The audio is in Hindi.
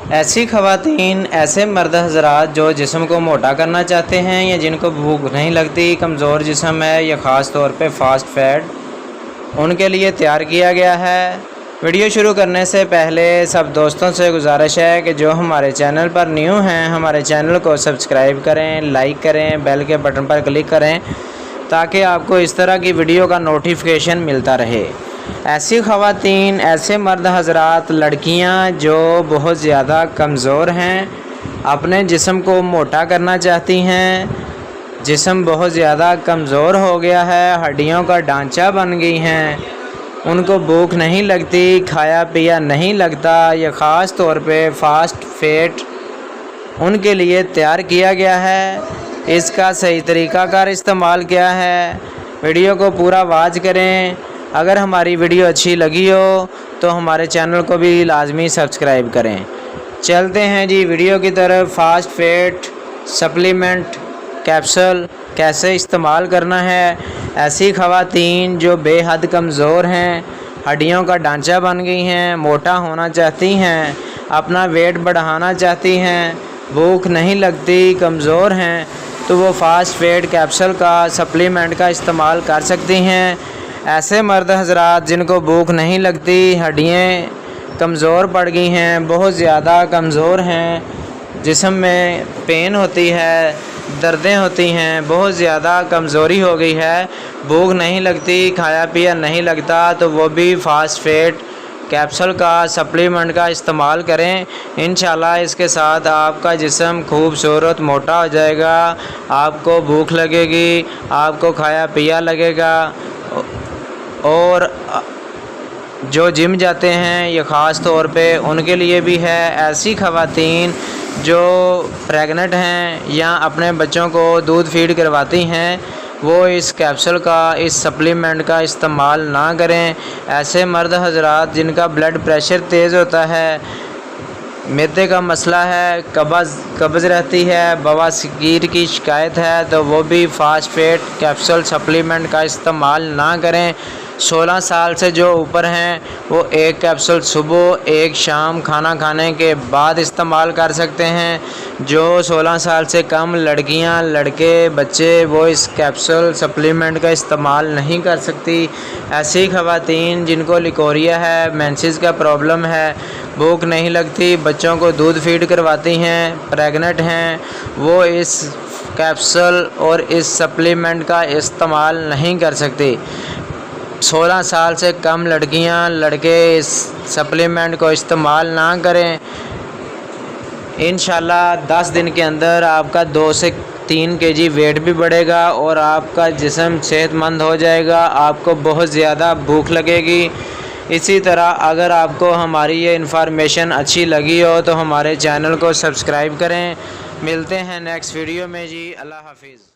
ऐसी ख़वातीन, ऐसे मर्द हज़रात जो जिस्म को मोटा करना चाहते हैं या जिनको भूख नहीं लगती, कमज़ोर जिस्म है या ख़ास तौर पे फ़ास्ट फैट, उनके लिए तैयार किया गया है। वीडियो शुरू करने से पहले सब दोस्तों से गुजारिश है कि जो हमारे चैनल पर न्यू हैं हमारे चैनल को सब्सक्राइब करें, लाइक करें, बेल के बटन पर क्लिक करें ताकि आपको इस तरह की वीडियो का नोटिफिकेशन मिलता रहे। ऐसी ख़वातीन, ऐसे मर्द हज़रात, लड़कियां जो बहुत ज़्यादा कमज़ोर हैं, अपने जिस्म को मोटा करना चाहती हैं, जिस्म बहुत ज़्यादा कमज़ोर हो गया है, हड्डियों का ढांचा बन गई हैं, उनको भूख नहीं लगती, खाया पिया नहीं लगता या ख़ास तौर पे फ़ास्ट फैट, उनके लिए तैयार किया गया है। इसका सही तरीक़ाकार इस्तेमाल क्या है, वीडियो को पूरा वॉच करें। अगर हमारी वीडियो अच्छी लगी हो तो हमारे चैनल को भी लाजमी सब्सक्राइब करें। चलते हैं जी वीडियो की तरफ। फ़ास्ट फैट सप्लीमेंट कैप्सूल कैसे इस्तेमाल करना है। ऐसी ख़वातीन जो बेहद कमज़ोर हैं, हड्डियों का ढांचा बन गई हैं, मोटा होना चाहती हैं, अपना वेट बढ़ाना चाहती हैं, भूख नहीं लगती, कमज़ोर हैं, तो वो फ़ास्ट फैट कैप्सूल का सप्लीमेंट का इस्तेमाल कर सकती हैं। ऐसे मर्द हज़रात जिनको भूख नहीं लगती, हड्डियाँ कमज़ोर पड़ गई हैं, बहुत ज़्यादा कमज़ोर हैं, जिस्म में पेन होती है, दर्दें होती हैं, बहुत ज़्यादा कमज़ोरी हो गई है, भूख नहीं लगती, खाया पिया नहीं लगता, तो वो भी फ़ास्ट फैट कैप्सूल का सप्लीमेंट का इस्तेमाल करें। इंशाल्लाह इसके साथ आपका जिस्म खूबसूरत मोटा हो जाएगा, आपको भूख लगेगी, आपको खाया पिया लगेगा। और जो जिम जाते हैं ये ख़ास तौर पे उनके लिए भी है। ऐसी ख़वातीन जो प्रेग्नेंट हैं या अपने बच्चों को दूध फीड करवाती हैं, वो इस कैप्सूल का, इस सप्लीमेंट का इस्तेमाल ना करें। ऐसे मर्द हज़रात जिनका ब्लड प्रेशर तेज़ होता है, मैदे का मसला है, कब्ज़ रहती है, बवासीर की शिकायत है, तो वो भी फ़ास्ट फैट कैप्सूल सप्लीमेंट का इस्तेमाल ना करें। 16 साल से जो ऊपर हैं वो एक कैप्सूल सुबह, एक शाम खाना खाने के बाद इस्तेमाल कर सकते हैं। जो 16 साल से कम लड़कियां, लड़के, बच्चे, वो इस कैप्सूल सप्लीमेंट का इस्तेमाल नहीं कर सकती। ऐसी ख़वातीन जिनको लिकोरिया है, मेंसेस का प्रॉब्लम है, भूख नहीं लगती, बच्चों को दूध फीड करवाती हैं, प्रेग्नेंट हैं, वो इस कैप्सूल और इस सप्लीमेंट का इस्तेमाल नहीं कर सकती। 16 साल से कम लड़कियां, लड़के इस सप्लीमेंट को इस्तेमाल ना करें। इंशाल्लाह 10 दिन के अंदर आपका 2 से 3 kg वेट भी बढ़ेगा और आपका जिस्म सेहतमंद हो जाएगा, आपको बहुत ज़्यादा भूख लगेगी। इसी तरह अगर आपको हमारी ये इन्फॉर्मेशन अच्छी लगी हो तो हमारे चैनल को सब्सक्राइब करें। मिलते हैं नेक्स्ट वीडियो में जी। अल्लाह हाफिज़।